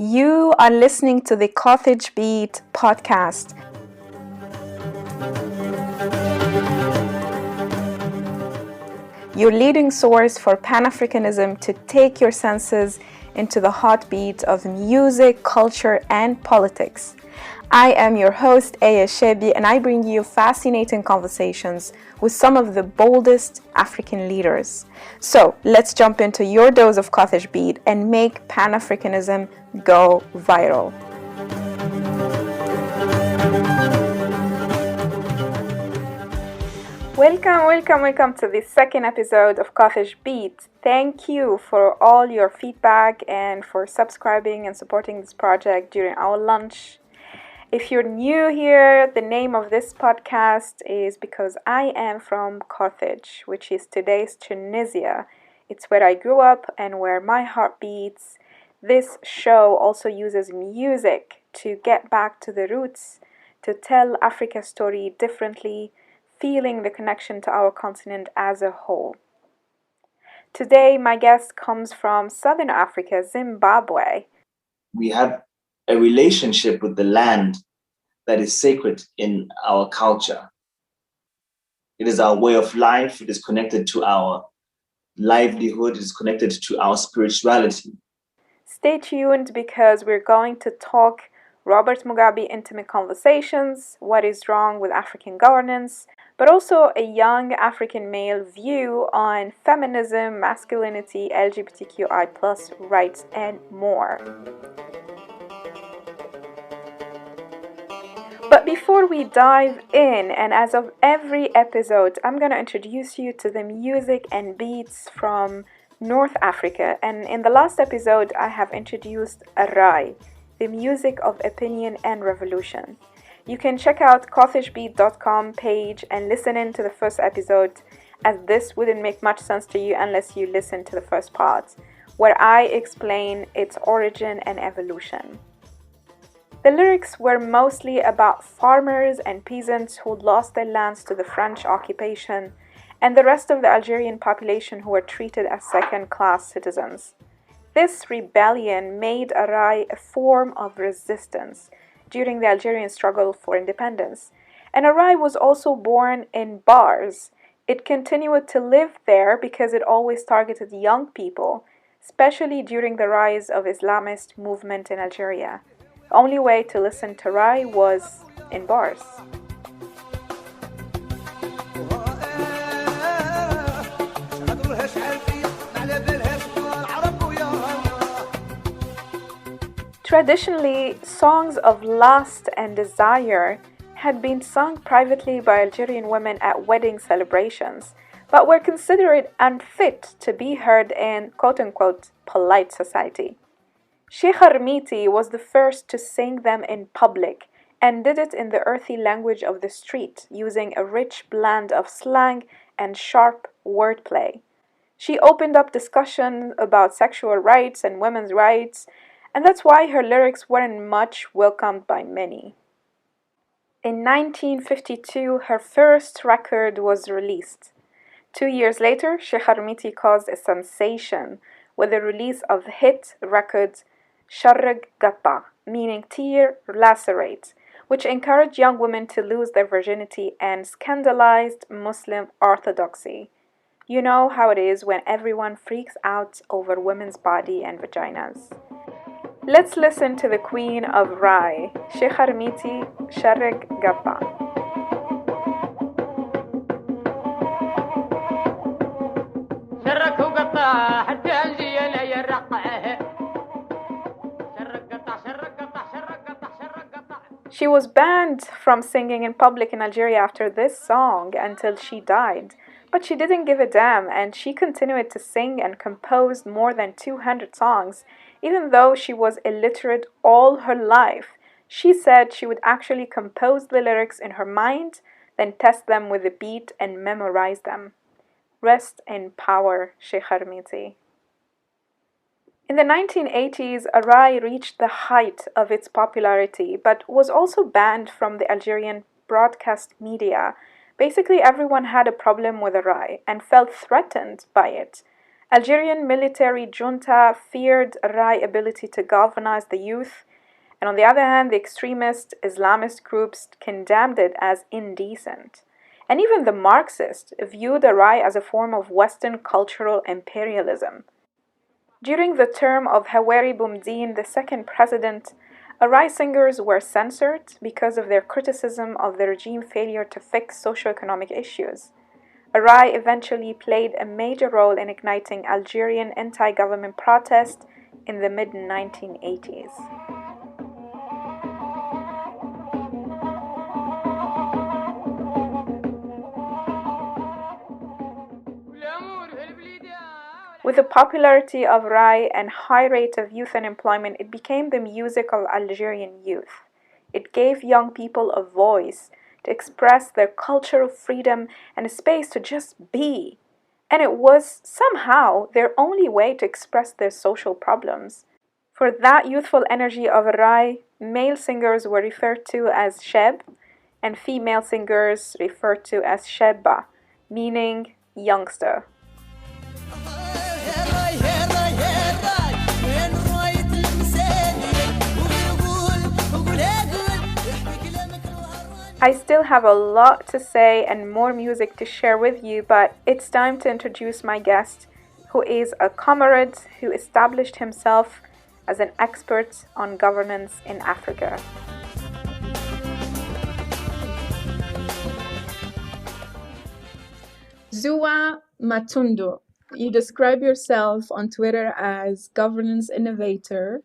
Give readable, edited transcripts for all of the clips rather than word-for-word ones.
You are listening to the Carthage Beat podcast. Your leading source for Pan-Africanism to take your senses into the heartbeat of music, culture, and politics. I am your host, Aya Shebi, and I bring you fascinating conversations with some of the boldest African leaders. So let's jump into your dose of Carthage Beat and make Pan-Africanism go viral. Welcome to the second episode of Carthage Beat. Thank you for all your feedback and for subscribing and supporting this project during our launch. If you're new here, the name of this podcast is because I am from Carthage, which is today's Tunisia. It's where I grew up and where my heart beats. This show also uses music to get back to the roots, to tell Africa's story differently, feeling the connection to our continent as a whole. Today, my guest comes from Southern Africa, Zimbabwe. We have a relationship with the land that is sacred in our culture. It is our way of life. It is connected to our livelihood. It is connected to our spirituality. Stay tuned because we're going to talk Robert Mugbe intimate conversations, what is wrong with African governance, but also a young African male view on feminism, masculinity, LGBTQI+ rights, and more. But before we dive in, and as of every episode, I'm going to introduce you to the music and beats from North Africa. And in the last episode, I have introduced Rai, the music of opinion and revolution. You can check out carthagebeat.com page and listen in to the first episode, as this wouldn't make much sense to you unless you listen to the first part, where I explain its origin and evolution. The lyrics were mostly about farmers and peasants who lost their lands to the French occupation and the rest of the Algerian population who were treated as second-class citizens. This rebellion made Rai a form of resistance during the Algerian struggle for independence. And Rai was also born in bars. It continued to live there because it always targeted young people, especially during the rise of Islamist movement in Algeria. The only way to listen to Rai was in bars. Traditionally, songs of lust and desire had been sung privately by Algerian women at wedding celebrations, but were considered unfit to be heard in quote-unquote polite society. Sheikh Harmiti was the first to sing them in public and did it in the earthy language of the street, using a rich blend of slang and sharp wordplay. She opened up discussion about sexual rights and women's rights, and that's why her lyrics weren't much welcomed by many. In 1952, her first record was released. 2 years later, Sheikh Harmiti caused a sensation with the release of the hit record Sharreg Gata, meaning tear lacerate, which encouraged young women to lose their virginity and scandalized Muslim orthodoxy. You know how it is when everyone freaks out over women's body and vaginas. Let's listen to the queen of Rai, Sheikh Harmiti, Sharreg Gata. She was banned from singing in public in Algeria after this song until she died, but she didn't give a damn and she continued to sing and composed more than 200 songs, even though she was illiterate all her life. She said she would actually compose the lyrics in her mind, then test them with the beat and memorize them. Rest in power, Sheikh Harmiti. In the 1980s, Rai reached the height of its popularity, but was also banned from the Algerian broadcast media. Basically, everyone had a problem with Rai and felt threatened by it. Algerian military junta feared Rai ability to galvanize the youth, and on the other hand, the extremist Islamist groups condemned it as indecent. And even the Marxists viewed the Rai as a form of Western cultural imperialism. During the term of Hawari Boumediene, the second president, Rai singers were censored because of their criticism of the regime failure to fix socio-economic issues. Rai eventually played a major role in igniting Algerian anti-government protest in the mid-1980s. With the popularity of Rai and high rate of youth unemployment, it became the music of Algerian youth. It gave young people a voice to express their cultural freedom and a space to just be. And it was somehow their only way to express their social problems. For that youthful energy of Rai, male singers were referred to as Sheb and female singers referred to as Sheba, meaning youngster. I still have a lot to say and more music to share with you, but it's time to introduce my guest, who is a comrade who established himself as an expert on governance in Africa. Zuwa Matondo, you describe yourself on Twitter as governance innovator,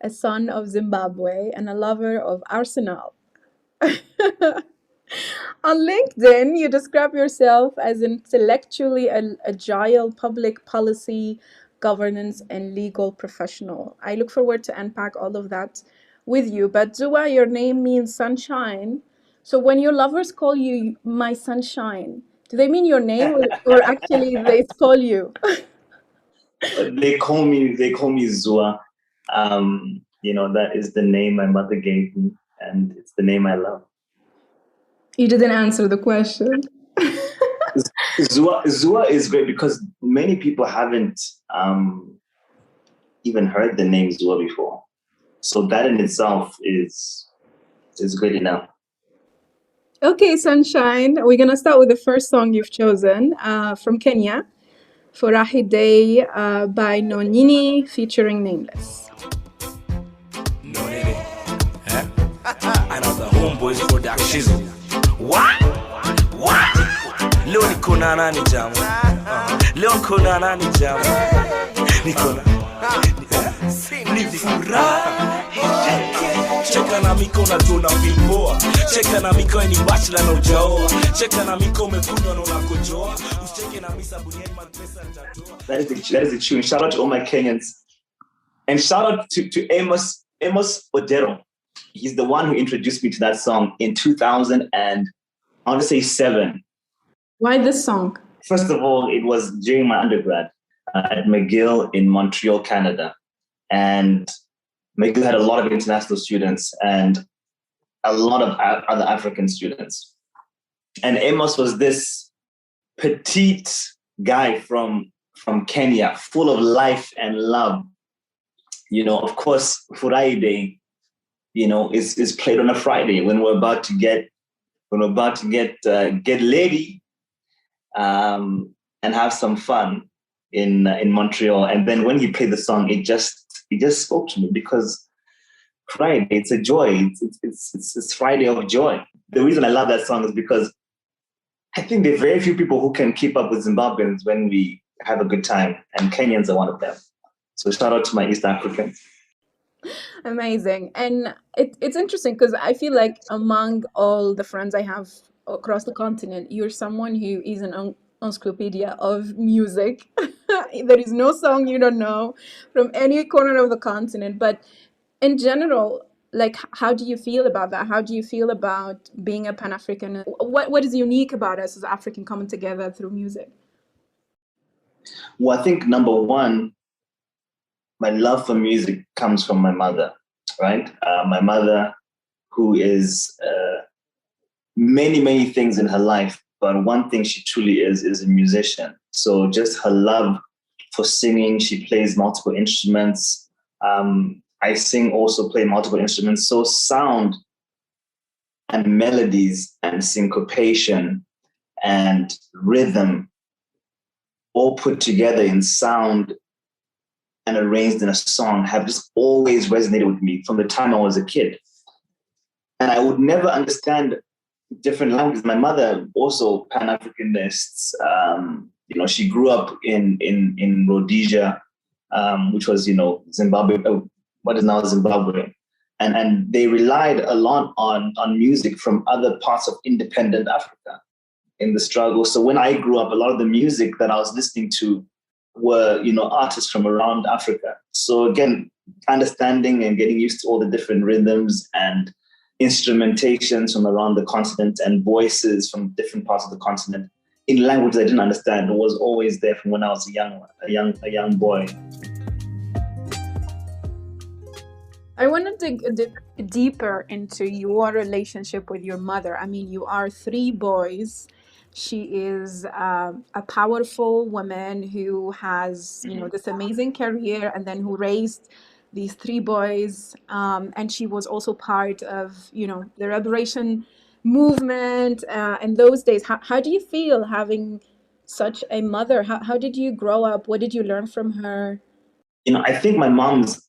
a son of Zimbabwe, and a lover of Arsenal. On LinkedIn, you describe yourself as intellectually agile public policy, governance, and legal professional. I look forward to unpack all of that with you. But Zuwa, your name means sunshine. So when your lovers call you my sunshine, do they mean your name or actually they call you? They call me Zuwa. That is the name my mother gave me, and it's the name I love. You didn't answer the question. Zuwa is great because many people haven't even heard the name Zuwa before. So that in itself is good enough. Okay, Sunshine. We're going to start with the first song you've chosen from Kenya, Furahi Day by Nonini featuring Nameless. Another Homeboys production. What? Leo niko na nani jamu? Leo niko na nani jamu? Niko na ni furahi. Cheka na miko na tuna vimboa. Cheka na miko ni bachelor na ujaoa. Cheka na miko umekunywa na unakojoa. Usicheke na misa buniani mapesa nitatoa. That is the tune. Shout out to all my Kenyans. And shout out to Amos Odero. He's the one who introduced me to that song in 2000 and I want to say 7. Why this song? First of all, it was during my undergrad at McGill in Montreal, Canada. And McGill had a lot of international students and a lot of other African students. And Amos was this petite guy from Kenya, full of life and love. Of course, Furahi Day, is played on a Friday when we're about to get lady and have some fun in Montreal. And then when he played the song, it just spoke to me because Friday, it's a joy. It's Friday of joy. The reason I love that song is because I think there are very few people who can keep up with Zimbabweans when we have a good time, and Kenyans are one of them. So shout out to my East Africans. Amazing. And it's interesting because I feel like among all the friends I have across the continent, you're someone who is an encyclopedia of music. There is no song you don't know from any corner of the continent. But in general, like, how do you feel about that? How do you feel about being a Pan-African? What is unique about us as African coming together through music? Well, I think number one, my love for music comes from my mother, right? My mother, who is many, many things in her life, but one thing she truly is a musician. So just her love for singing. She plays multiple instruments. I sing, also play multiple instruments. So sound and melodies and syncopation and rhythm all put together in sound and arranged in a song have just always resonated with me from the time I was a kid. And I would never understand different languages. My mother also Pan-Africanists. She grew up in Rhodesia, which was, Zimbabwe, what is now Zimbabwe. And they relied a lot on music from other parts of independent Africa in the struggle. So when I grew up, a lot of the music that I was listening to were, artists from around Africa. So again, understanding and getting used to all the different rhythms and instrumentations from around the continent and voices from different parts of the continent in languages I didn't understand was always there from when I was a young boy. I want to dig a bit deeper into your relationship with your mother. I mean, you are three boys. She is a powerful woman who has, this amazing career, and then who raised these three boys. And she was also part of, the liberation movement in those days. How do you feel having such a mother? How did you grow up? What did you learn from her? I think my mom's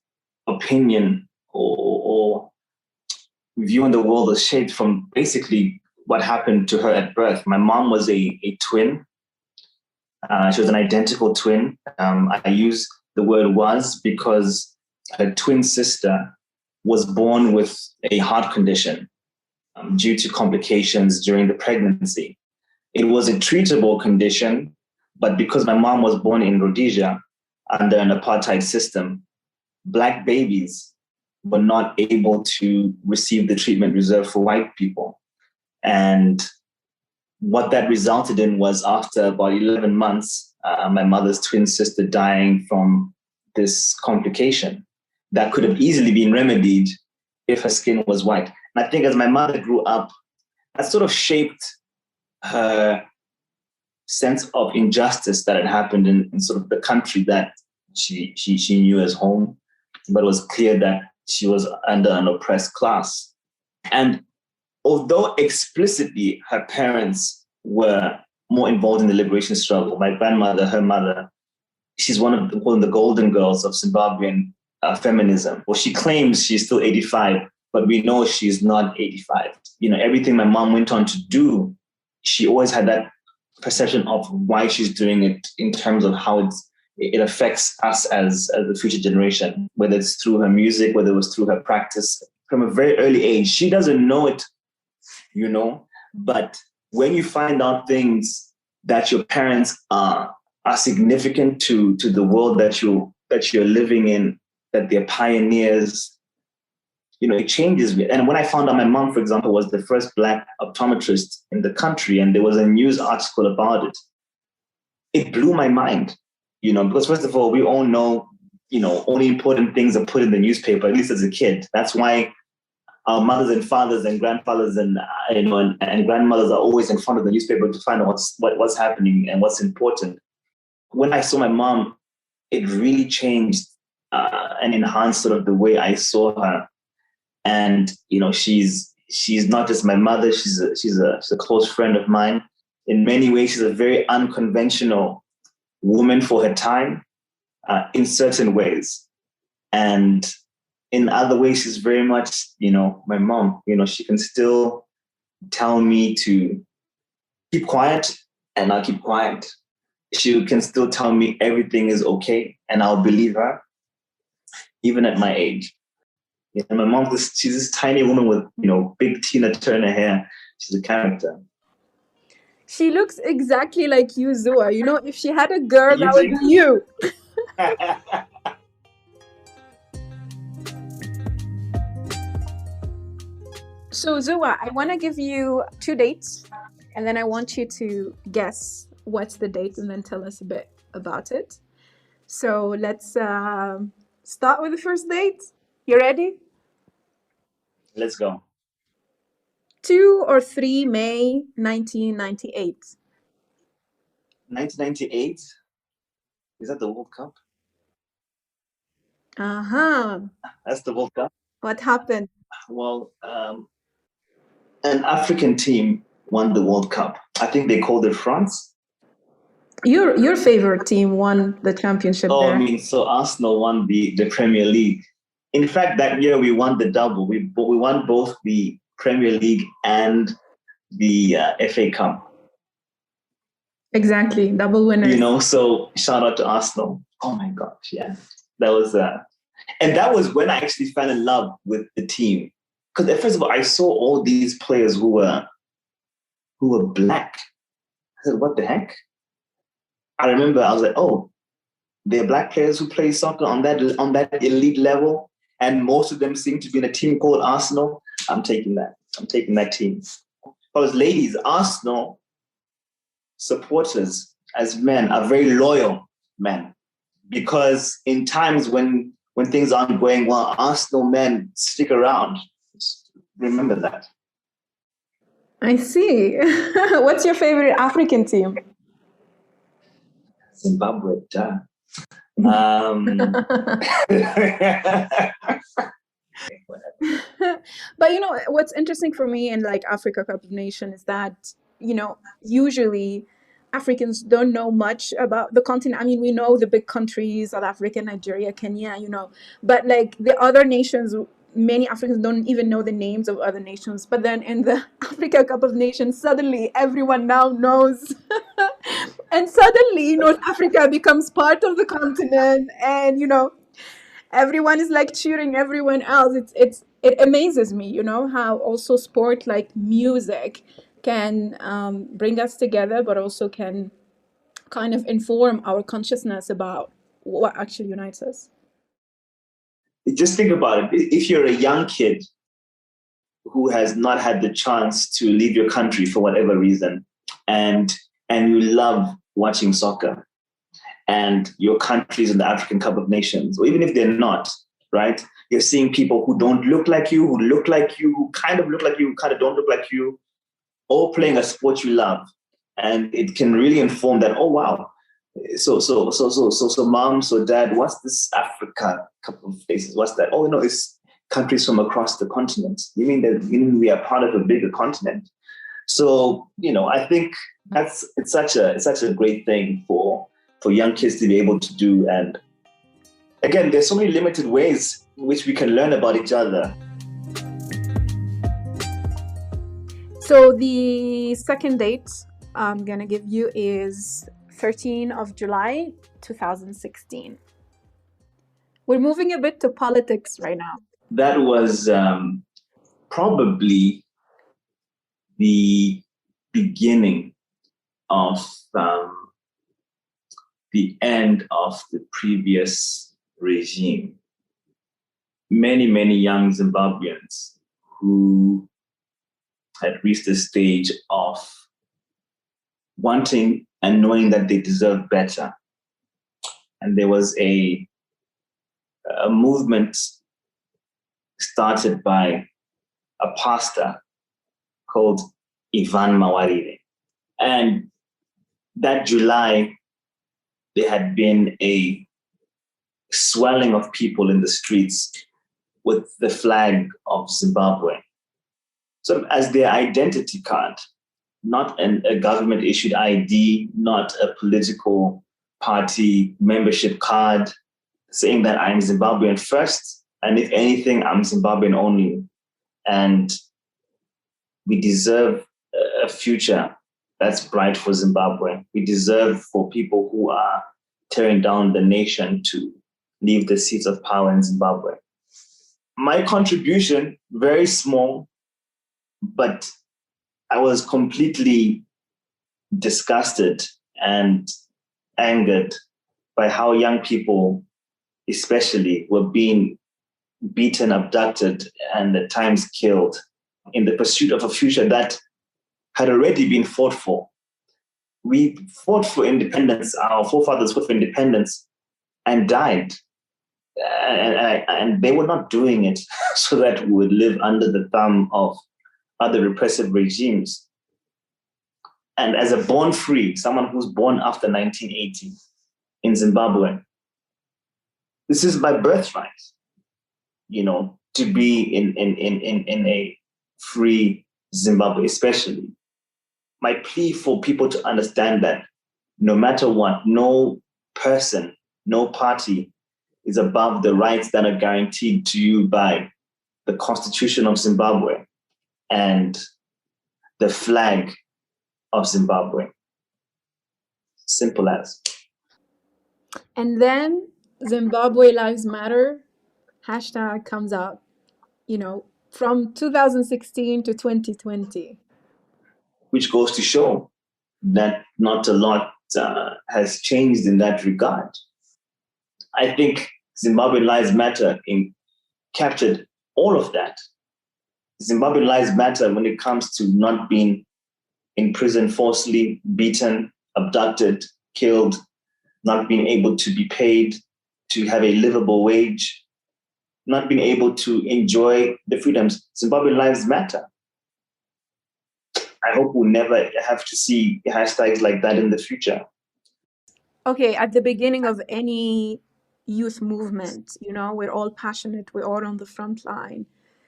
opinion or view on the world was shaped from basically what happened to her at birth. My mom was a twin. She was an identical twin. I use the word was because her twin sister was born with a heart condition due to complications during the pregnancy. It was a treatable condition, but because my mom was born in Rhodesia under an apartheid system, Black babies were not able to receive the treatment reserved for white people. And what that resulted in was, after about 11 months, my mother's twin sister dying from this complication that could have easily been remedied if her skin was white. And I think as my mother grew up, that sort of shaped her sense of injustice that had happened in sort of the country that she knew as home, but it was clear that she was under an oppressed class. And although explicitly her parents were more involved in the liberation struggle, my grandmother, her mother, she's one of the golden girls of Zimbabwean feminism. Well, she claims she's still 85, but we know she's not 85. Everything my mom went on to do, she always had that perception of why she's doing it in terms of how it affects us as the future generation, whether it's through her music, whether it was through her practice from a very early age. She doesn't know it, but when you find out things that your parents are significant to the world that you're living in, that they're pioneers, it changes me. And when I found out my mom, for example, was the first Black optometrist in the country, and there was a news article about it, it blew my mind. Because first of all, we all know, only important things are put in the newspaper, at least as a kid. That's why our mothers and fathers and grandfathers and grandmothers are always in front of the newspaper to find out what's happening and what's important. When I saw my mom, it really changed and enhanced sort of the way I saw her. And she's not just my mother; she's a close friend of mine. In many ways, she's a very unconventional woman for her time, in certain ways, and in other ways, she's very much, my mom. She can still tell me to keep quiet, and I'll keep quiet. She can still tell me everything is okay, and I'll believe her, even at my age. My mom, she's this tiny woman with, big Tina Turner hair. She's a character. She looks exactly like you, Zuwa. If she had a girl, that would be you. So, Zuwa, I want to give you two dates, and then I want you to guess what's the date and then tell us a bit about it. So let's start with the first date. You ready? Let's go. 2 or 3 May 1998. 1998. Is that the World Cup? Uh-huh. That's the World Cup. What happened? Well, an African team won the World Cup. I think they called it France. Your favorite team won the championship there. I mean, so Arsenal won the Premier League. In fact, that year we won the double. We won both the Premier League and the FA Cup. Exactly, double winners. So shout out to Arsenal. Oh my gosh, yeah. That was and that was when I actually fell in love with the team. Because first of all, I saw all these players who were black. I said, what the heck? I remember I was like, oh, they're black players who play soccer on that elite level, and most of them seem to be in a team called Arsenal. I'm taking that. I'm taking that team. Because ladies, Arsenal supporters as men are very loyal men, because in times when things aren't going well, Arsenal men stick around. Remember that. I see. What's your favorite African team? Zimbabwe, duh. But what's interesting for me in like Africa Cup of Nations is that usually Africans don't know much about the continent. I mean, we know the big countries, South Africa, Nigeria, Kenya, but like the other nations, many Africans don't even know the names of other nations. But then in the Africa Cup of Nations, suddenly everyone now knows. And suddenly North Africa becomes part of the continent, and everyone is like cheering everyone else. It amazes me, how also sport like music can bring us together, but also can kind of inform our consciousness about what actually unites us. Just think about it. If you're a young kid who has not had the chance to leave your country for whatever reason, and you love watching soccer, and your country's in the African Cup of Nations, or even if they're not, right? You're seeing people who don't look like you, who look like you, who kind of look like you, who kind of don't look like you, all playing a sport you love. And it can really inform that, oh, wow. So mom, so dad, what's this Africa Cup of Nations? What's that? Oh, no, it's countries from across the continent. You mean we are part of a bigger continent? So, I think it's such a great thing for young kids to be able to do. And again, there's so many limited ways in which we can learn about each other. So the second date I'm going to give you is 13 of July, 2016. We're moving a bit to politics right now. That was probably the beginning of the end of the previous regime. Many, many young Zimbabweans who had reached the stage of wanting and knowing that they deserve better. And there was a movement started by a pastor called Ivan Mawarire. And that July, there had been a swelling of people in the streets with the flag of Zimbabwe, sort of as their identity card, not a government-issued ID, not a political party membership card, saying that I'm Zimbabwean first, and if anything, I'm Zimbabwean only. And we deserve a future that's bright for Zimbabwe. We deserve for people who are tearing down the nation to leave the seats of power in Zimbabwe. My contribution, very small, but I was completely disgusted and angered by how young people, especially, were being beaten, abducted, and at times killed in the pursuit of a future that had already been fought for. We fought for independence. Our forefathers fought for independence and died. And they were not doing it so that we would live under the thumb of other repressive regimes. And as a born free, someone who's born after 1980, in Zimbabwe. This is my birthright, to be in a free Zimbabwe, especially. My plea for people to understand that no matter what, no person, no party is above the rights that are guaranteed to you by the Constitution of Zimbabwe and the flag of Zimbabwe. Simple as. And then Zimbabwe Lives Matter hashtag comes out, from 2016 to 2020. Which goes to show that not a lot has changed in that regard. I think Zimbabwe Lives Matter captured all of that. Zimbabwe Lives Matter when it comes to not being in prison falsely, beaten, abducted, killed, not being able to be paid, to have a livable wage, not being able to enjoy the freedoms. Zimbabwe Lives Matter. I hope we'll never have to see hashtags like that in the future. Okay, at the beginning of any youth movement, we're all passionate, we're all on the front line.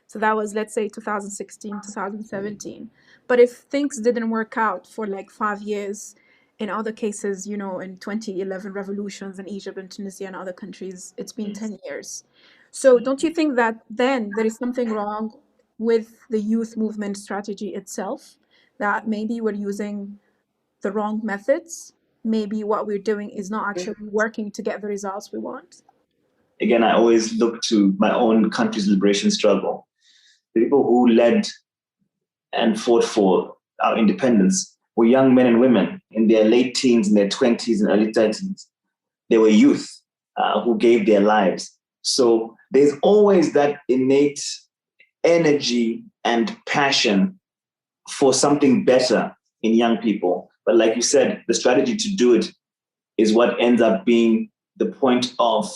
So that was, let's say, 2016, 2017. But if things didn't work out for like 5 years, in other cases, in 2011 revolutions in Egypt and Tunisia and other countries, it's been 10 years. So don't you think that then there is something wrong with the youth movement strategy itself, that maybe we're using the wrong methods? Maybe what we're doing is not actually working to get the results we want? Again, I always look to my own country's liberation struggle. The people who led and fought for our independence were young men and women in their late teens, in their 20s and early 30s. They were youth who gave their lives. So there's always that innate energy and passion for something better in young people. But like you said, the strategy to do it is what ends up being the point of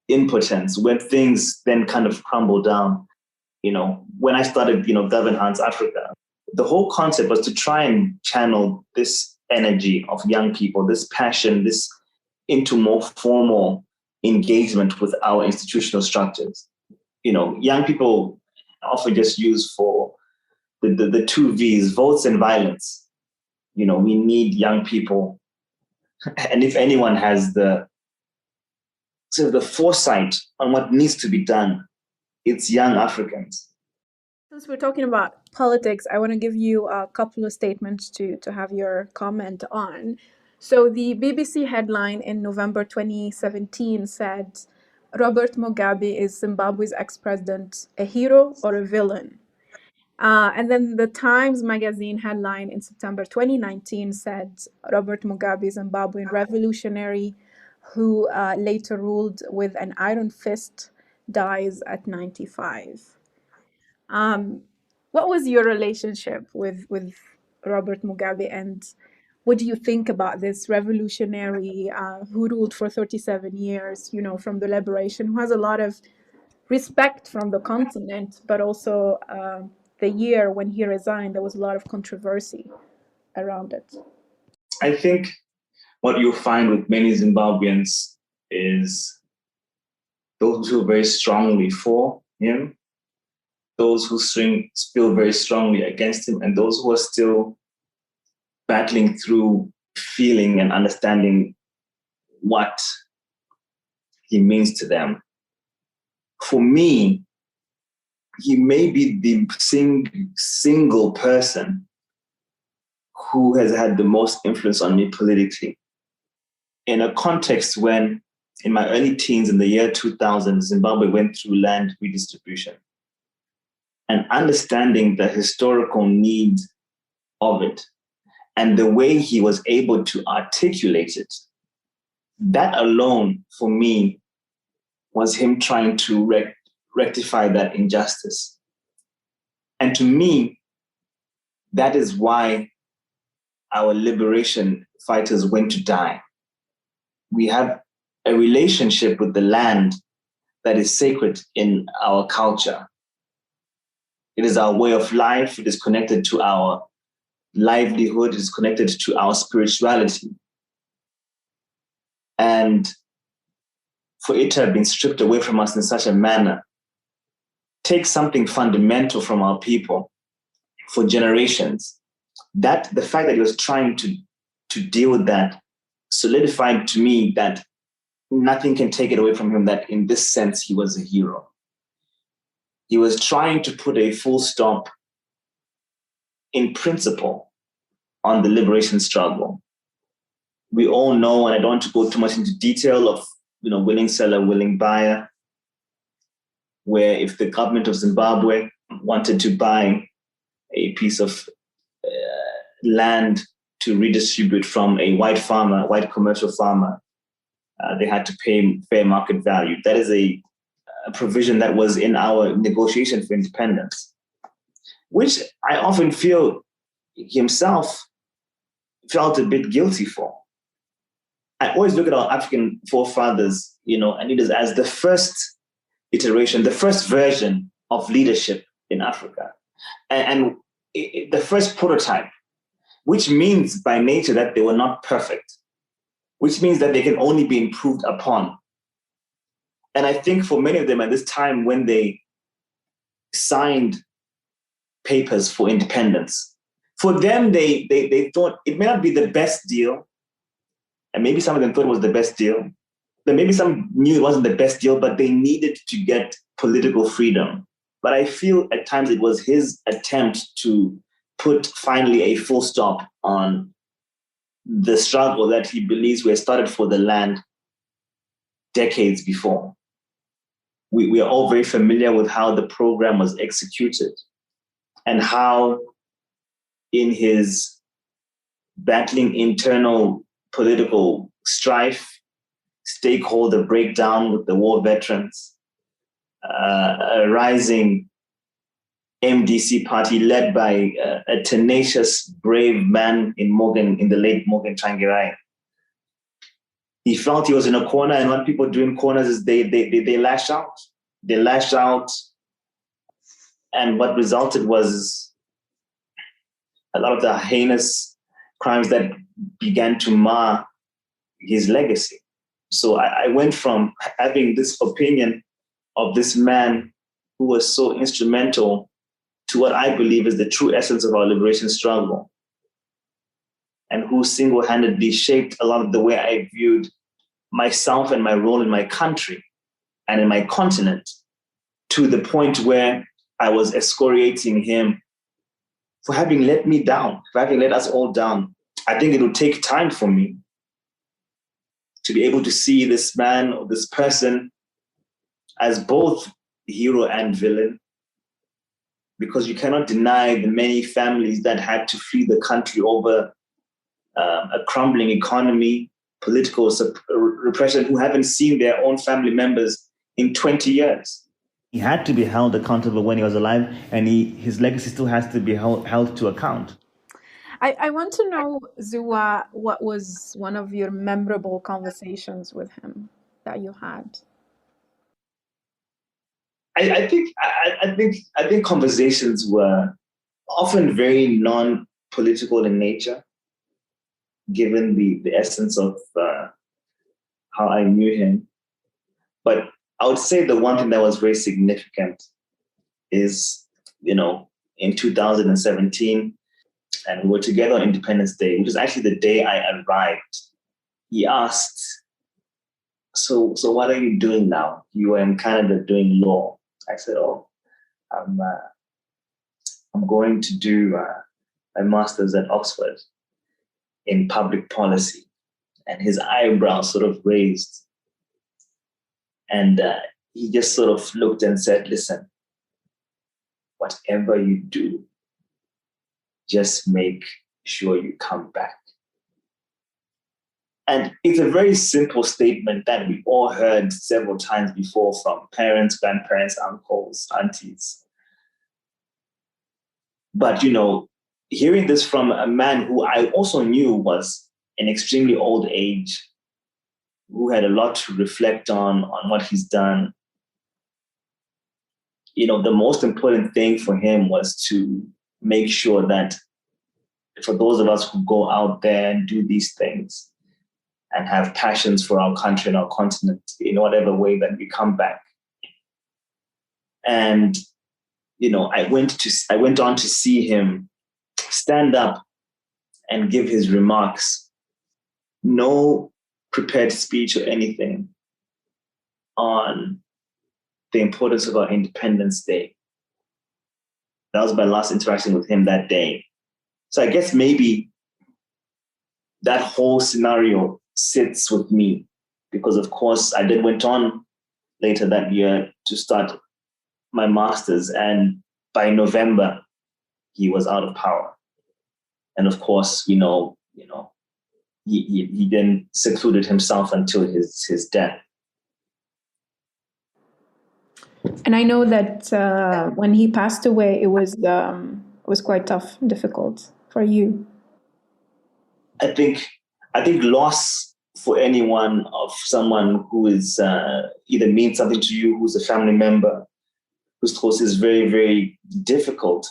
impotence, when things then kind of crumble down. When I started, Gov-Enhance Africa, the whole concept was to try and channel this energy of young people, this passion, this into more formal engagement with our institutional structures. Young people often just use for the two V's, votes and violence. We need young people. And if anyone has the foresight on what needs to be done, it's young Africans. Since we're talking about politics, I want to give you a couple of statements to have your comment on. So the BBC headline in November 2017 said, Robert Mugabe is Zimbabwe's ex-president, a hero or a villain? And then the Times magazine headline in September 2019 said, Robert Mugabe, Zimbabwean revolutionary who later ruled with an iron fist, dies at 95. What was your relationship with Robert Mugabe, and what do you think about this revolutionary who ruled for 37 years, from the liberation, who has a lot of respect from the continent, but also the year when he resigned, there was a lot of controversy around it? I think what you'll find with many Zimbabweans is those who feel very strongly for him, those who feel very strongly against him, and those who are still battling through feeling and understanding what he means to them. For me, he may be the single person who has had the most influence on me politically. In a context when, in my early teens, in the year 2000, Zimbabwe went through land redistribution, and understanding the historical need of it and the way he was able to articulate it, that alone for me was him trying to rectify that injustice. And to me, that is why our liberation fighters went to die. We have a relationship with the land that is sacred in our culture. It is our way of life. It is connected to our livelihood. It is connected to our spirituality. And for it to have been stripped away from us in such a manner takes something fundamental from our people for generations. That the fact that he was trying to deal with that solidified to me that nothing can take it away from him, that in this sense, he was a hero. He was trying to put a full stop in principle on the liberation struggle. We all know, and I don't want to go too much into detail of, willing seller, willing buyer, where if the government of Zimbabwe wanted to buy a piece of land to redistribute from a white commercial farmer, they had to pay fair market value. That is a provision that was in our negotiation for independence, which I often feel himself felt a bit guilty for. I always look at our African forefathers, and leaders as the first iteration, the first version of leadership in Africa, and the first prototype, which means by nature that they were not perfect, which means that they can only be improved upon. And I think for many of them at this time, when they signed papers for independence, for them, they thought it may not be the best deal, and maybe some of them thought it was the best deal, but maybe some knew it wasn't the best deal, but they needed to get political freedom. But I feel at times it was his attempt to put finally a full stop on the struggle that he believes we had started for the land decades before. We are all very familiar with how the program was executed and how in his battling internal political strife, stakeholder breakdown with the war veterans, a rising MDC party led by a tenacious, brave man in the late Morgan Tsvangirai. He felt he was in a corner, and what people do in corners is they lash out. They lash out, and what resulted was a lot of the heinous crimes that began to mar his legacy. So I went from having this opinion of this man who was so instrumental to what I believe is the true essence of our liberation struggle, and who single-handedly shaped a lot of the way I viewed myself and my role in my country and in my continent, to the point where I was excoriating him for having let me down, for having let us all down. I think it will take time for me to be able to see this man or this person as both hero and villain, because you cannot deny the many families that had to flee the country over a crumbling economy, political repression, who haven't seen their own family members in 20 years. He had to be held accountable when he was alive, and his legacy still has to be held to account. I want to know, Zuwa, what was one of your memorable conversations with him that you had? I think conversations were often very non-political in nature, given the essence of how I knew him. But I would say the one thing that was very significant is, in 2017, and we were together on Independence Day, which was actually the day I arrived. He asked, so what are you doing now? You were in Canada doing law. I said, I'm going to do my master's at Oxford in public policy. And his eyebrows sort of raised. And he just sort of looked and said, listen, whatever you do, just make sure you come back. And it's a very simple statement that we all heard several times before from parents, grandparents, uncles, aunties. But, hearing this from a man who I also knew was in extremely old age, who had a lot to reflect on what he's done, the most important thing for him was to make sure that for those of us who go out there and do these things, and have passions for our country and our continent in whatever way that we come back. And, I went on to see him stand up and give his remarks. No prepared speech or anything on the importance of our Independence Day. That was my last interaction with him that day. So I guess maybe that whole scenario sits with me because, of course, I then went on later that year to start my master's, and by November, he was out of power. And of course, he then secluded himself until his death. And I know that when he passed away, it was quite tough and difficult for you. I think loss for anyone of someone who is either means something to you, who's a family member, whose close, is very, very difficult.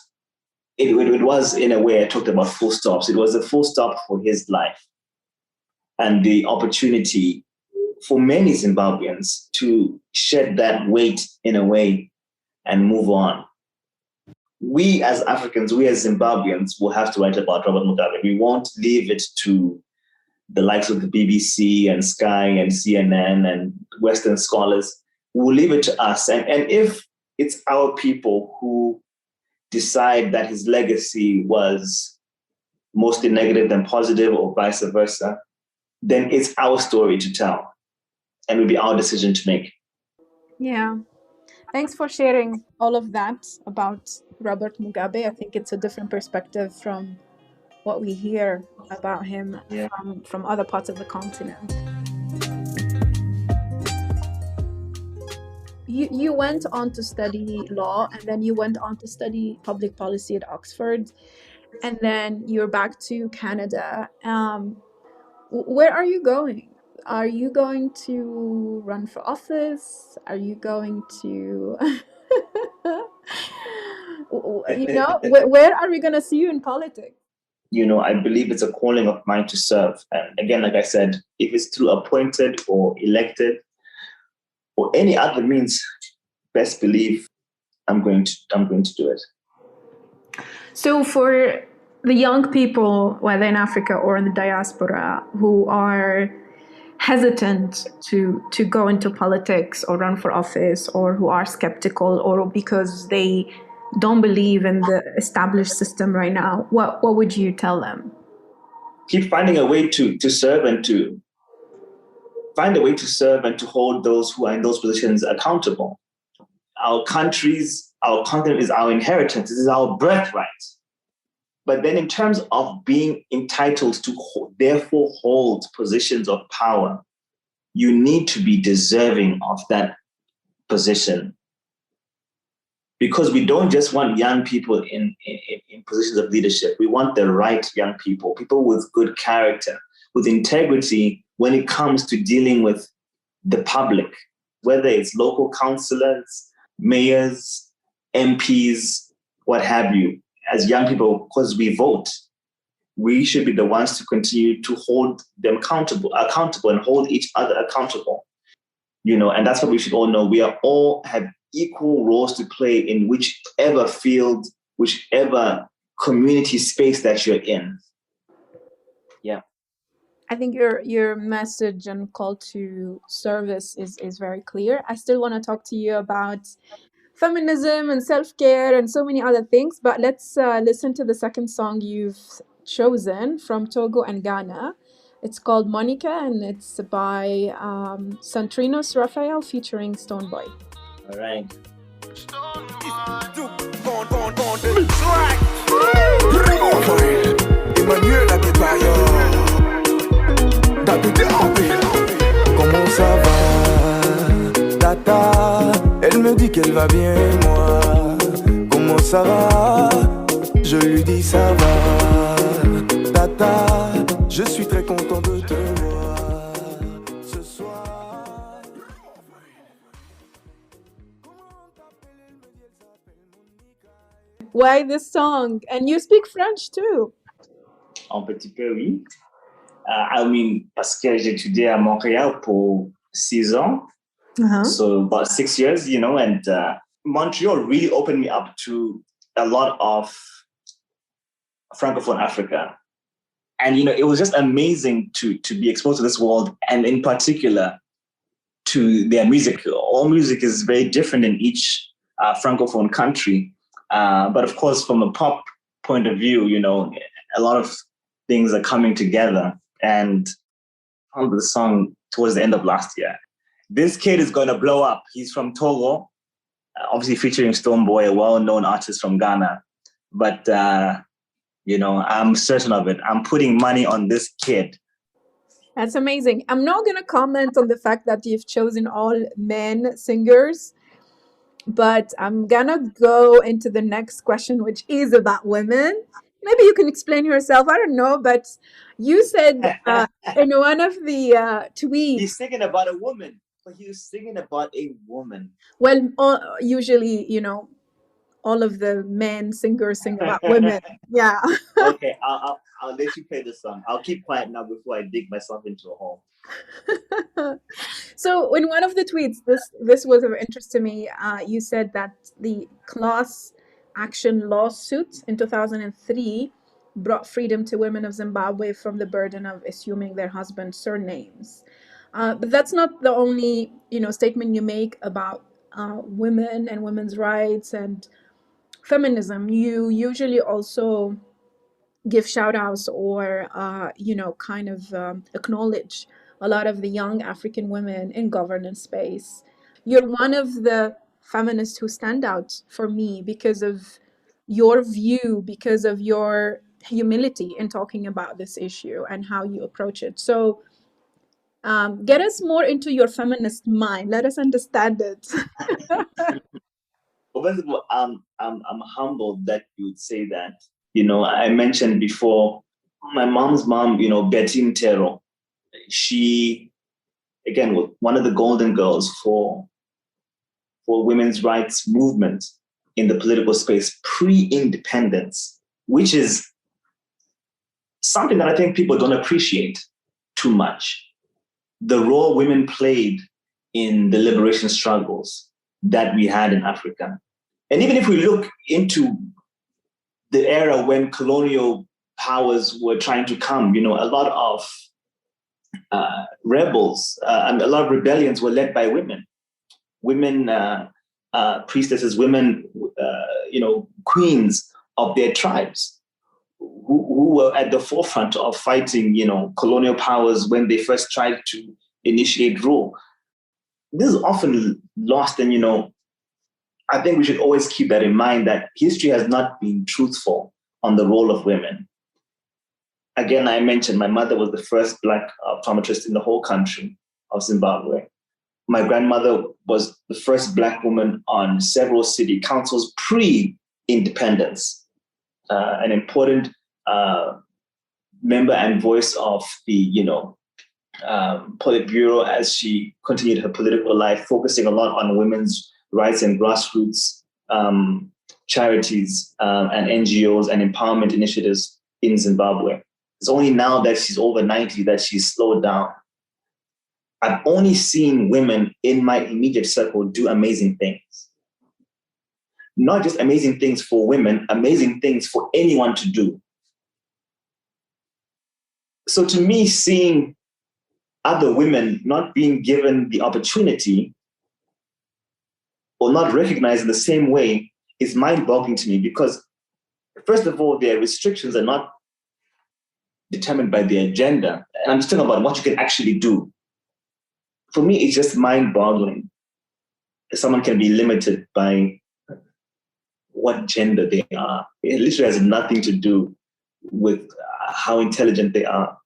It was, in a way, I talked about full stops. It was a full stop for his life and the opportunity for many Zimbabweans to shed that weight in a way and move on. We as Africans, we as Zimbabweans will have to write about Robert Mugabe. We won't leave it to the likes of the BBC and Sky and CNN and Western scholars. We'll leave it to us. And if it's our people who decide that his legacy was mostly negative than positive or vice versa, then it's our story to tell. And it will be our decision to make. Yeah. Thanks for sharing all of that about Robert Mugabe. I think it's a different perspective from what we hear about him from other parts of the continent. You went on to study law, and then you went on to study public policy at Oxford, and then you're back to Canada. Where are you going? Are you going to run for office? Are you going to, where are we going to see you in politics? I believe it's a calling of mine to serve. And again, like I said, if it's through appointed or elected or any other means, best believe I'm going to do it. So for the young people, whether in Africa or in the diaspora, who are hesitant to go into politics or run for office, or who are skeptical, or because they don't believe in the established system right now, what would you tell them? Keep finding a way to serve and to find a way to serve and to hold those who are in those positions accountable. Our continent is our inheritance. This is our birthright. But then in terms of being entitled to therefore hold positions of power, you need to be deserving of that position. Because we don't just want young people in positions of leadership. We want the right young people with good character, with integrity when it comes to dealing with the public, whether it's local councillors, mayors, MPs, what have you. As young people, because we vote, we should be the ones to continue to hold them accountable and hold each other accountable. And that's what we should all know. We are all have equal roles to play in whichever field, whichever community space that you're in. Yeah. I think your message and call to service is very clear. I still want to talk to you about feminism and self-care and so many other things, but let's listen to the second song you've chosen from Togo and Ghana. It's called Monica, and it's by Santrinos Raphael featuring Stoneboy. All right. Comment ça va, Tata? Elle me dit qu'elle va bien, moi. Comment ça va? Je lui dis ça va, Tata. Je suis très content de te voir ce soir. Why this song? And you speak French too. Un petit peu, oui. parce que j'ai étudié à Montréal pour 6 ans. So about 6 years, and Montreal really opened me up to a lot of Francophone Africa. And, it was just amazing to be exposed to this world, and in particular to their music. All music is very different in each Francophone country. But of course, from a pop point of view, a lot of things are coming together. And I found the song towards the end of last year. This kid is going to blow up. He's from Togo, obviously featuring Stonebwoy, a well-known artist from Ghana. But, I'm certain of it. I'm putting money on this kid. That's amazing. I'm not going to comment on the fact that you've chosen all men singers, but I'm going to go into the next question, which is about women. Maybe you can explain yourself. I don't know, but you said in one of the tweets... He's singing about a woman, but he was singing about a woman. Well, usually, all of the men singers sing about women. Yeah. Okay, I'll let you play the song. I'll keep quiet now before I dig myself into a hole. So in one of the tweets, this was of interest to me. You said that the class action lawsuit in 2003 brought freedom to women of Zimbabwe from the burden of assuming their husband's surnames. But that's not the only, statement you make about women and women's rights and feminism. You usually also give shout outs or, acknowledge a lot of the young African women in governance space. You're one of the feminists who stand out for me because of your view, because of your humility in talking about this issue and how you approach it. So get us more into your feminist mind. Let us understand it. Well, first of all, I'm humbled that you would say that. I mentioned before, my mom's mom, Betty Mtero, she, again, was one of the golden girls for women's rights movement in the political space pre-independence, which is something that I think people don't appreciate too much. The role women played in the liberation struggles that we had in Africa. And even if we look into the era when colonial powers were trying to come, a lot of rebels and a lot of rebellions were led by women. Women priestesses, women, queens of their tribes who were at the forefront of fighting, colonial powers when they first tried to initiate rule. This is often lost, and, I think we should always keep that in mind, that history has not been truthful on the role of women. Again, I mentioned my mother was the first Black optometrist in the whole country of Zimbabwe. My grandmother was the first Black woman on several city councils pre-independence, an important member and voice of the, Politburo as she continued her political life, focusing a lot on women's rights and grassroots charities and NGOs and empowerment initiatives in Zimbabwe. It's only now that she's over 90 that she's slowed down. I've only seen women in my immediate circle do amazing things. Not just amazing things for women, amazing things for anyone to do. So to me, seeing other women not being given the opportunity or not recognized in the same way is mind-boggling to me, because first of all, their restrictions are not determined by their agenda. And I'm just talking about what you can actually do. For me, it's just mind-boggling. Someone can be limited by what gender they are. It literally has nothing to do with how intelligent they are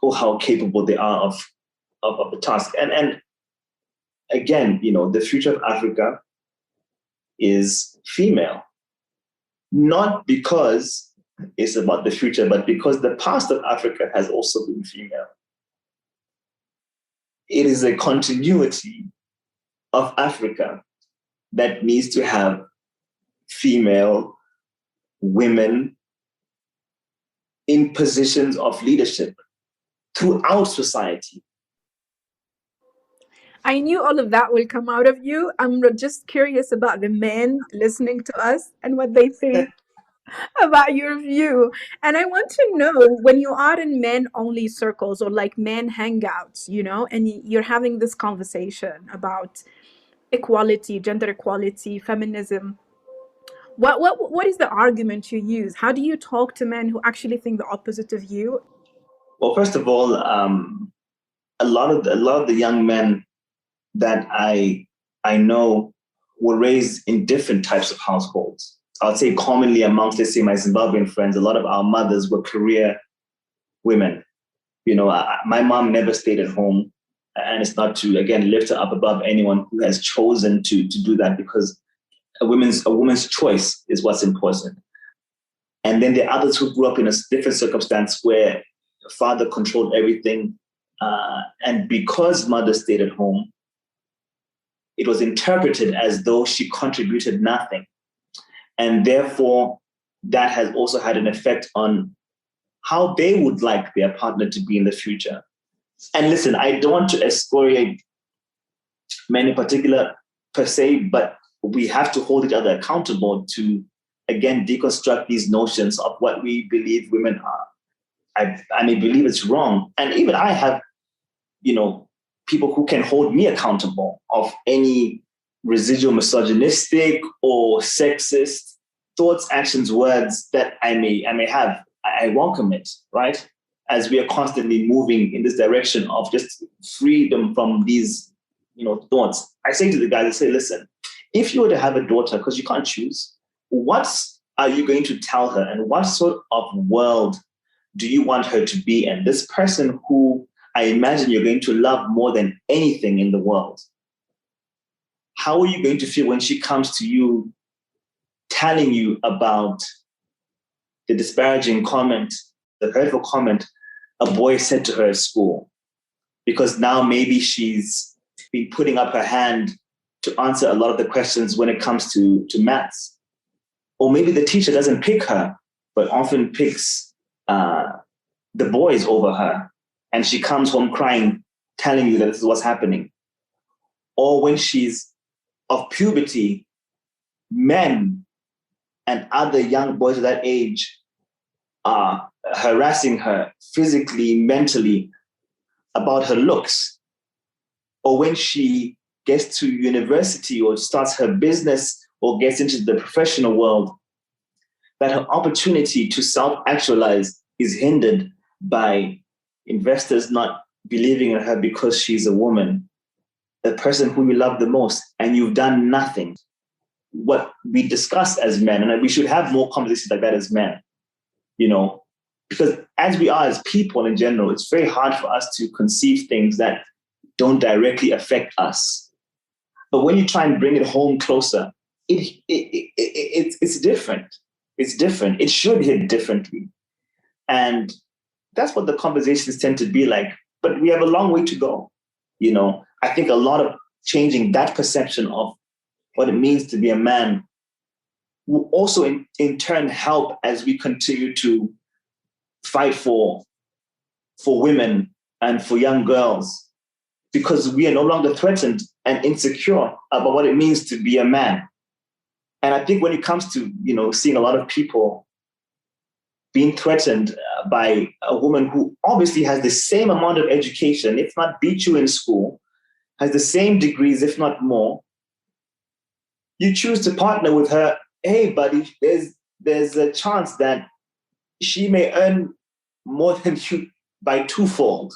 or how capable they are of the task. And again, the future of Africa is female. Not because it's about the future, but because the past of Africa has also been female. It is a continuity of Africa that needs to have female women in positions of leadership. throughout society. I knew all of that will come out of you. I'm just curious about the men listening to us and what they think about your view. And I want to know, when you are in men only circles or like men hangouts, and you're having this conversation about equality, gender equality, feminism, what is the argument you use? How do you talk to men who actually think the opposite of you? Well, first of all, a lot of the young men that I know were raised in different types of households. I would say commonly amongst, let's say, my Zimbabwean friends, a lot of our mothers were career women. My mom never stayed at home, and it's not to, again, lift her up above anyone who has chosen to do that, because a woman's choice is what's important. And then there are others who grew up in a different circumstance where father controlled everything, and because mother stayed at home, it was interpreted as though she contributed nothing. And therefore, that has also had an effect on how they would like their partner to be in the future. And listen, I don't want to excoriate men in particular per se, but we have to hold each other accountable to, again, deconstruct these notions of what we believe women are. I may believe it's wrong. And even I have, people who can hold me accountable of any residual misogynistic or sexist thoughts, actions, words that I may have. I welcome it, right? As we are constantly moving in this direction of just freedom from these, thoughts. I say to the guys, I say, listen, if you were to have a daughter, because you can't choose, what are you going to tell her, and what sort of world do you want her to be in? This person who I imagine you're going to love more than anything in the world. How are you going to feel when she comes to you telling you about the disparaging comment, the hurtful comment a boy said to her at school? Because now maybe she's been putting up her hand to answer a lot of the questions when it comes to maths. Or maybe the teacher doesn't pick her, but often picks the boys over her. And she comes home crying, telling you that this is what's happening. Or when she's of puberty, men and other young boys of that age are harassing her physically, mentally about her looks. Or when she gets to university or starts her business or gets into the professional world, that her opportunity to self-actualize is hindered by investors not believing in her because she's a woman, the person who you love the most, and you've done nothing. What we discuss as men, and we should have more conversations like that as men, because as we are as people in general, it's very hard for us to conceive things that don't directly affect us. But when you try and bring it home closer, it's different. It's different. It should hit differently. And that's what the conversations tend to be like. But we have a long way to go. I think a lot of changing that perception of what it means to be a man will also in turn help as we continue to fight for women and for young girls, because we are no longer threatened and insecure about what it means to be a man. And I think when it comes to, seeing a lot of people being threatened by a woman who obviously has the same amount of education, if not beat you in school, has the same degrees, if not more, you choose to partner with her. Hey, buddy, there's a chance that she may earn more than you by twofold.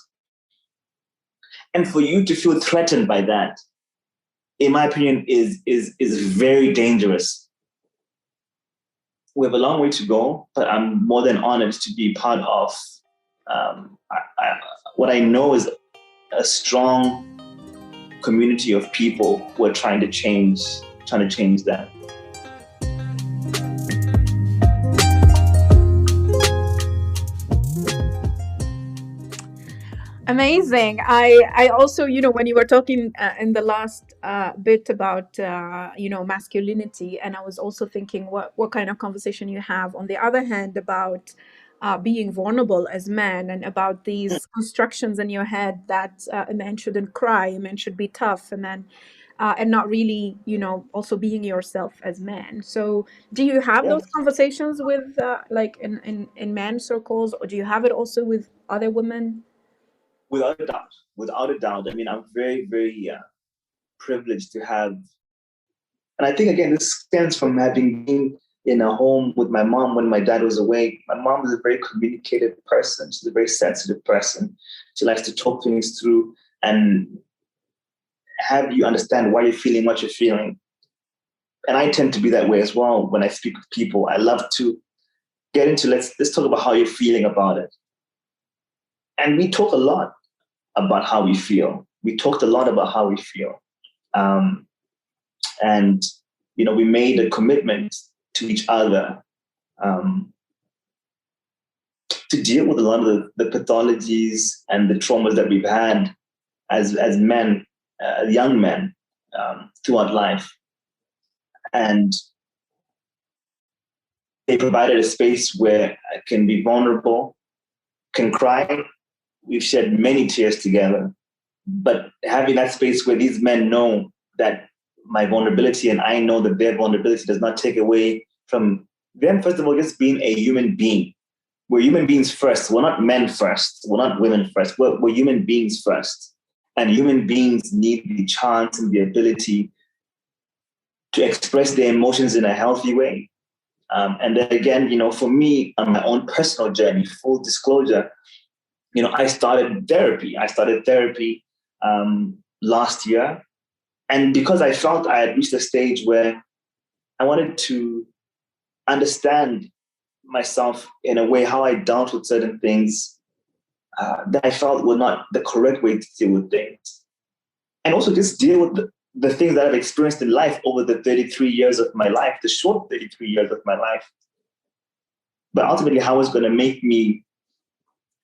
And for you to feel threatened by that, in my opinion, is very dangerous. We have a long way to go, but I'm more than honored to be part of what I know is a strong community of people who are trying to change that. Amazing. I also, when you were talking in the last bit about, masculinity, and I was also thinking what kind of conversation you have, on the other hand, about being vulnerable as men, and about these constructions in your head that a man shouldn't cry, a man should be tough, and not really, also being yourself as men. So do you have Yeah, those conversations with like in men circles, or do you have it also with other women? without a doubt. Without a doubt. I mean, I'm very, very privileged to have, and I think again, this stems from having been in a home with my mom when my dad was away. My mom is a very communicative person. She's a very sensitive person. She likes to talk things through and have you understand why you're feeling what you're feeling. And I tend to be that way as well when I speak with people. I love to get into let's talk about how you're feeling about it. And we talk a lot about how we feel. We talked a lot about how we feel. And we made a commitment to each other to deal with a lot of the pathologies and the traumas that we've had as men, young men, throughout life. And they provided a space where I can be vulnerable, can cry. We've shed many tears together, but having that space where these men know that my vulnerability and I know that their vulnerability does not take away from them, first of all, just being a human being. We're human beings first. We're not men first. We're not women first. We're human beings first. And human beings need the chance and the ability to express their emotions in a healthy way. And then again, for me, on my own personal journey, full disclosure, I started therapy. Last year. And because I felt I had reached a stage where I wanted to understand myself in a way, how I dealt with certain things that I felt were not the correct way to deal with things. And also just deal with the things that I've experienced in life over the 33 years of my life, the short 33 years of my life. But ultimately, how it's going to make me,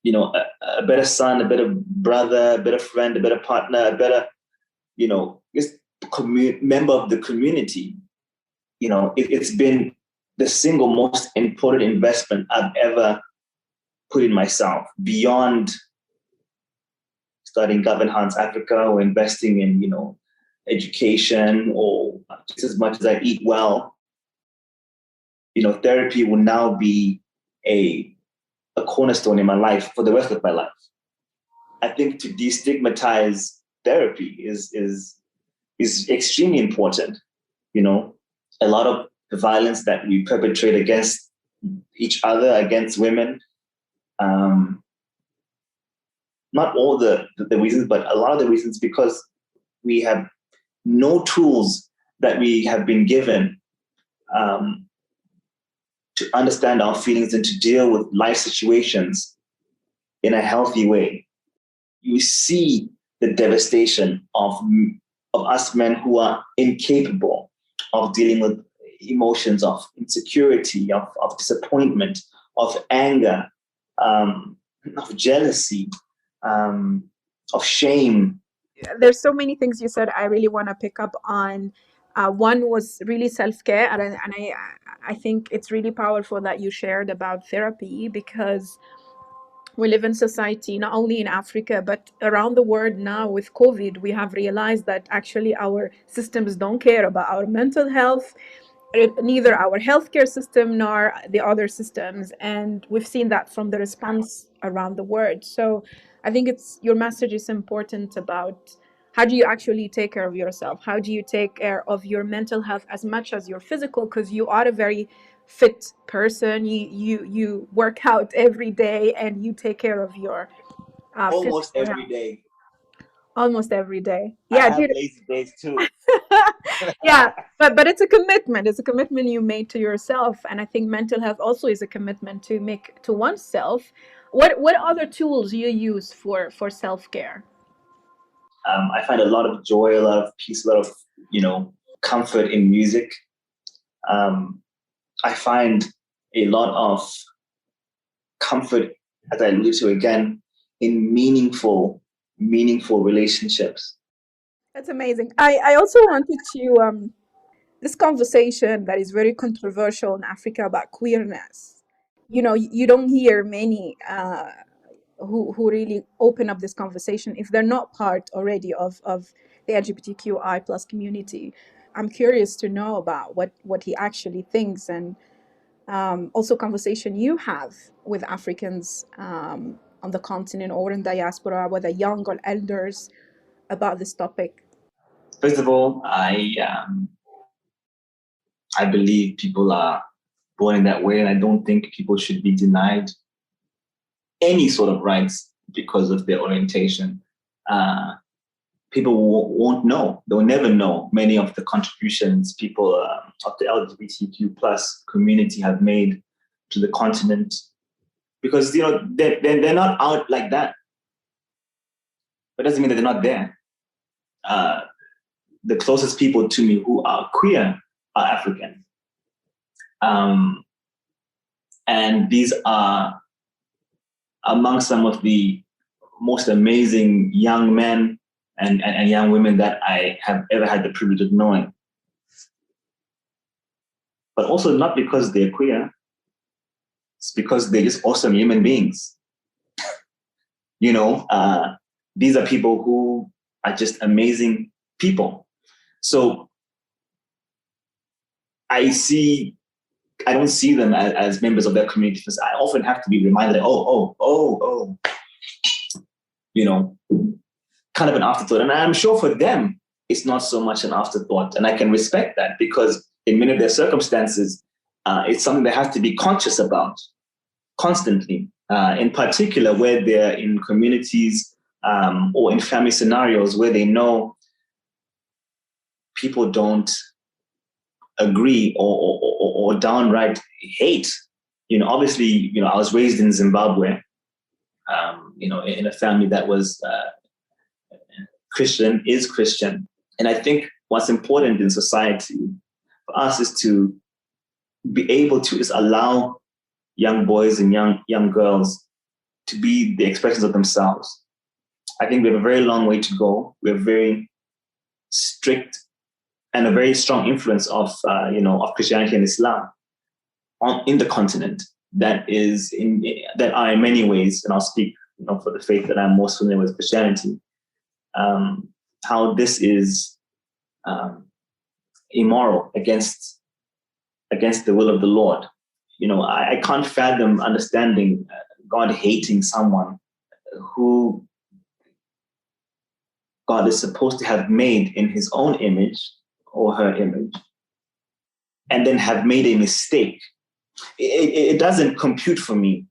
a better son, a better brother, a better friend, a better partner, a better, just member of the community. It's been the single most important investment I've ever put in myself, beyond starting Gov-Enhance Africa or investing in, education, or just as much as I eat well. Therapy will now be a cornerstone in my life for the rest of my life. I think to de-stigmatize therapy is extremely important. A lot of the violence that we perpetrate against each other, against women, not all the reasons, but a lot of the reasons, because we have no tools that we have been given to understand our feelings and to deal with life situations in a healthy way. You see the devastation of us men who are incapable of dealing with emotions of insecurity, of disappointment, of anger, of jealousy, of shame. There's so many things you said I really want to pick up on. One was really self-care, and I think it's really powerful that you shared about therapy, because we live in society, not only in Africa, but around the world now with COVID. We have realized that actually our systems don't care about our mental health, neither our healthcare system nor the other systems. And we've seen that from the response around the world. So I think your message is important about how do you actually take care of yourself? How do you take care of your mental health as much as your physical? Because you are a very fit person. You work out every day and you take care of your Almost physical every health. day. Almost every day. I Yeah, have lazy days too. yeah, but it's a commitment. It's a commitment you made to yourself, and I think mental health also is a commitment to make to oneself. What other tools you use for self-care? I find a lot of joy, a lot of peace, a lot of comfort in music. I find a lot of comfort, as I alluded to again, in meaningful relationships. That's amazing. I also wanted to this conversation that is very controversial in Africa about queerness. you don't hear many who really open up this conversation if they're not part already of the LGBTQI plus community. I'm curious to know about what he actually thinks, and also conversation you have with Africans on the continent or in diaspora, whether young or elders, about this topic. First of all, I believe people are born in that way, and I don't think people should be denied any sort of rights because of their orientation. People won't know. They'll never know many of the contributions people of the LGBTQ plus community have made to the continent, because they're not out like that. But it doesn't mean that they're not there. The closest people to me who are queer are African. And these are among some of the most amazing young men and young women that I have ever had the privilege of knowing. But also not because they're queer, it's because they're just awesome human beings. These are people who are just amazing people. So I don't see them as members of their community, because I often have to be reminded, kind of an afterthought. And I'm sure for them, it's not so much an afterthought. And I can respect that, because in many of their circumstances, it's something they have to be conscious about constantly, in particular where they're in communities or in family scenarios where they know people don't agree or downright hate. Obviously, I was raised in Zimbabwe, in a family that was Christian, is Christian. And I think what's important in society for us is to be able to just allow young boys and young girls to be the expressions of themselves. I think we have a very long way to go. We're very strict and a very strong influence of Christianity and Islam in the continent that are in many ways, and I'll speak for the faith that I'm most familiar with, Christianity, how this is immoral against the will of the Lord. I can't fathom understanding God hating someone who God is supposed to have made in his own image or her image, and then have made a mistake. It doesn't compute for me.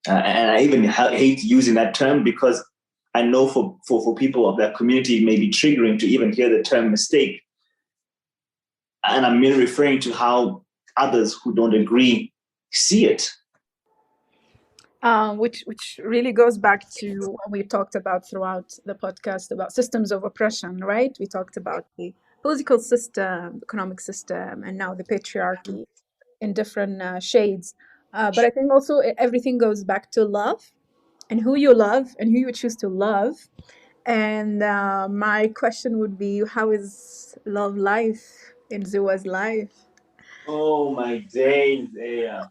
And I even hate using that term, because I know for people of that community, it may be triggering to even hear the term mistake. And I'm merely referring to how others who don't agree see it. Which really goes back to what we talked about throughout the podcast about systems of oppression, right? We talked about the political system, economic system, and now the patriarchy in different shades. But I think also everything goes back to love, and who you love and who you choose to love. And my question would be, how is love life in Zuwa's life? Oh my days, yeah.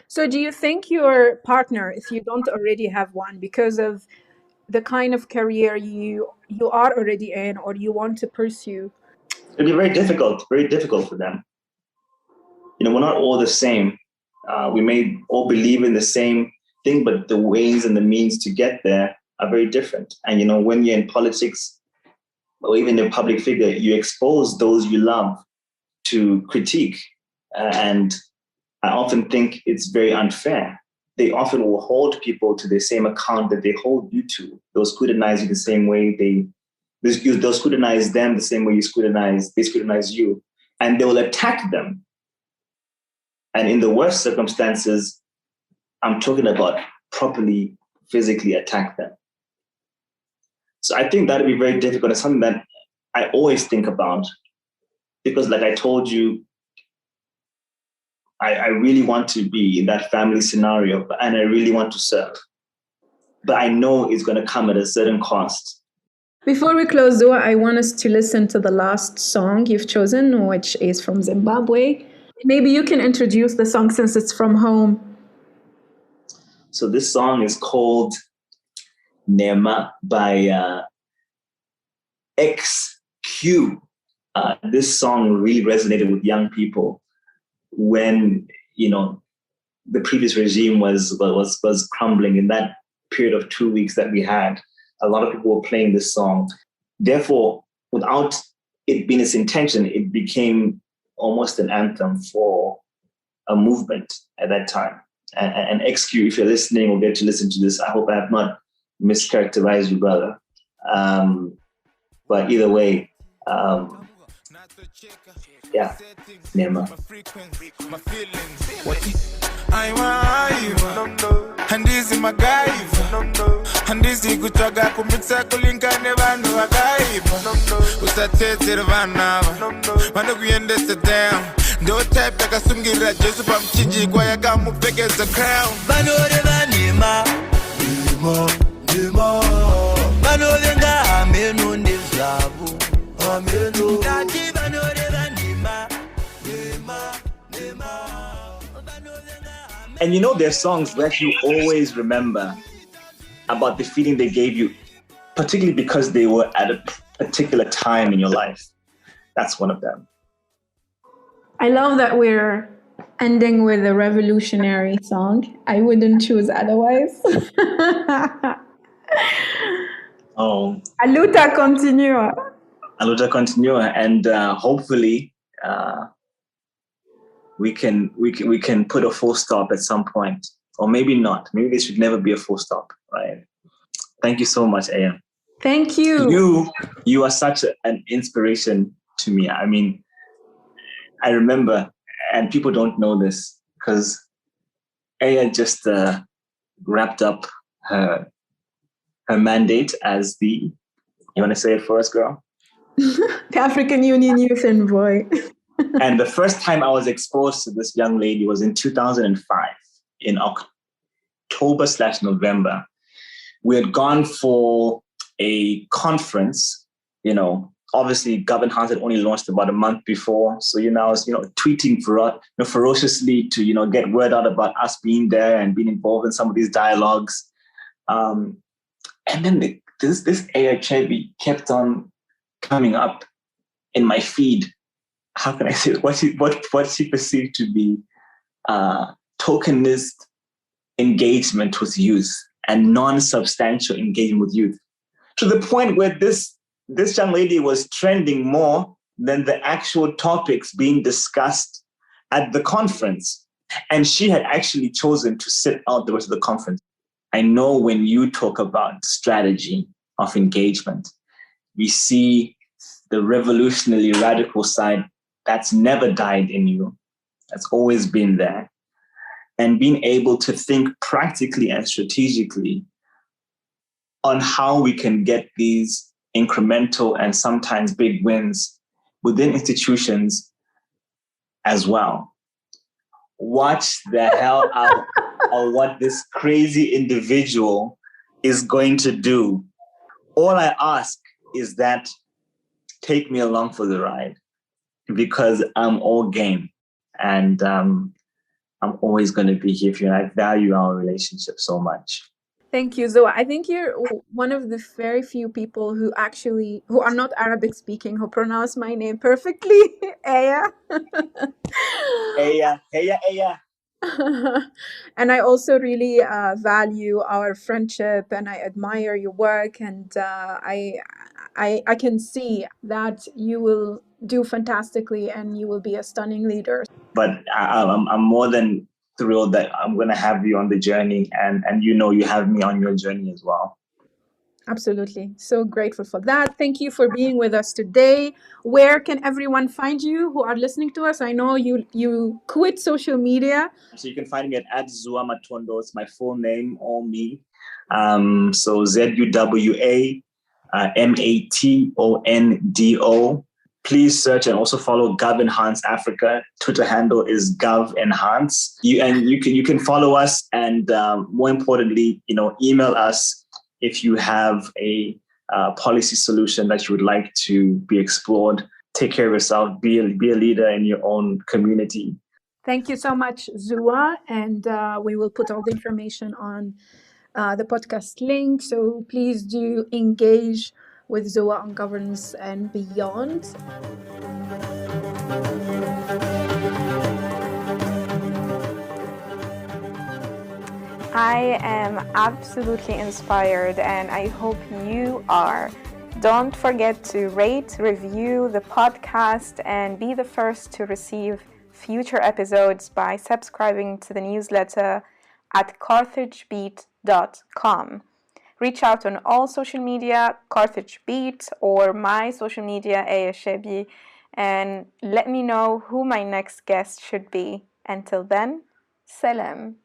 So do you think your partner, if you don't already have one, because of the kind of career you are already in or you want to pursue? It'd be very difficult for them. We're not all the same. We may all believe in the same thing, but the ways and the means to get there are very different. And when you're in politics or even a public figure, you expose those you love to critique. And I often think it's very unfair. They often will hold people to the same account that they hold you to. They'll scrutinize you the same way they'll scrutinize them the same way they scrutinize you. And they will attack them. And in the worst circumstances, I'm talking about properly physically attack them. So I think that'd be very difficult. It's something that I always think about, because like I told you, I really want to be in that family scenario, and I really want to serve. But I know it's going to come at a certain cost. Before we close, Zuwa, I want us to listen to the last song you've chosen, which is from Zimbabwe. Maybe you can introduce the song since it's from home. So this song is called Nema by XQ. This song really resonated with young people when, the previous regime was crumbling. In that period of 2 weeks that we had, a lot of people were playing this song. Therefore, without it being its intention, it became almost an anthem for a movement at that time. And XQ, if you're listening or get to listen to this, I hope I have not mischaracterized you, brother. But either way, yeah, Nema. Handizi magaiva handizi kutsvaga kumikisa kulinga nevanhu vakaipa usatedzera vanhu ava vanokuendesa down ndo type yakasungirira Jesu pamuchinjikwa yakamupfekedza crown vanoreva nema vanovenga hameno ndezvavo ndati vanoreva nema. And there's songs that you always remember about the feeling they gave you, particularly because they were at a particular time in your life. That's one of them. I love that we're ending with a revolutionary song. I wouldn't choose otherwise. Oh. A luta continua. A luta continua. And hopefully we can put a full stop at some point. Or maybe not. Maybe there should never be a full stop, right? Thank you so much, Aya. Thank you. You are such an inspiration to me. I mean, I remember, and people don't know this, because Aya just wrapped up her mandate as you want to say it for us, girl? The African Union Youth Envoy. And the first time I was exposed to this young lady was in 2005, in October/November. We had gone for a conference, obviously Gov-Enhance had only launched about a month before. So, I was, tweeting ferociously to, get word out about us being there and being involved in some of these dialogues. And then this AHB kept on coming up in my feed. How can I say it? What she perceived to be tokenist engagement with youth and non-substantial engagement with youth, to the point where this young lady was trending more than the actual topics being discussed at the conference. And she had actually chosen to sit out the rest of the conference. I know when you talk about strategy of engagement, we see the revolutionary radical side that's never died in you. That's always been there. And being able to think practically and strategically on how we can get these incremental and sometimes big wins within institutions as well. Watch the hell out of what this crazy individual is going to do. All I ask is that take me along for the ride, because I'm all game, and I'm always going to be here for you. And I value our relationship so much. Thank you, Zuwa. I think you're one of the very few people who are not Arabic speaking, who pronounce my name perfectly. Aya. Aya. And I also really value our friendship, and I admire your work, and I can see that you will do fantastically and you will be a stunning leader. But I'm more than thrilled that I'm going to have you on the journey, and you have me on your journey as well. Absolutely. So grateful for that. Thank you for being with us today. Where can everyone find you who are listening to us? I know you quit social media. So you can find me at Zuwa Matondo. It's my full name, all me. So ZUWA MATONDO. Please search and also follow Gov-Enhance Africa. Twitter handle is Gov-Enhance. You can follow us, and more importantly, email us if you have a policy solution that you would like to be explored. Take care of yourself. Be a leader in your own community. Thank you so much, Zuwa. And we will put all the information on the podcast link. So please do engage with Zuwa on governance and beyond. I am absolutely inspired, and I hope you are. Don't forget to rate, review the podcast, and be the first to receive future episodes by subscribing to the newsletter at carthagebeat.com. Reach out on all social media, Carthage Beat, or my social media, Ayashebi, and let me know who my next guest should be. Until then, salam.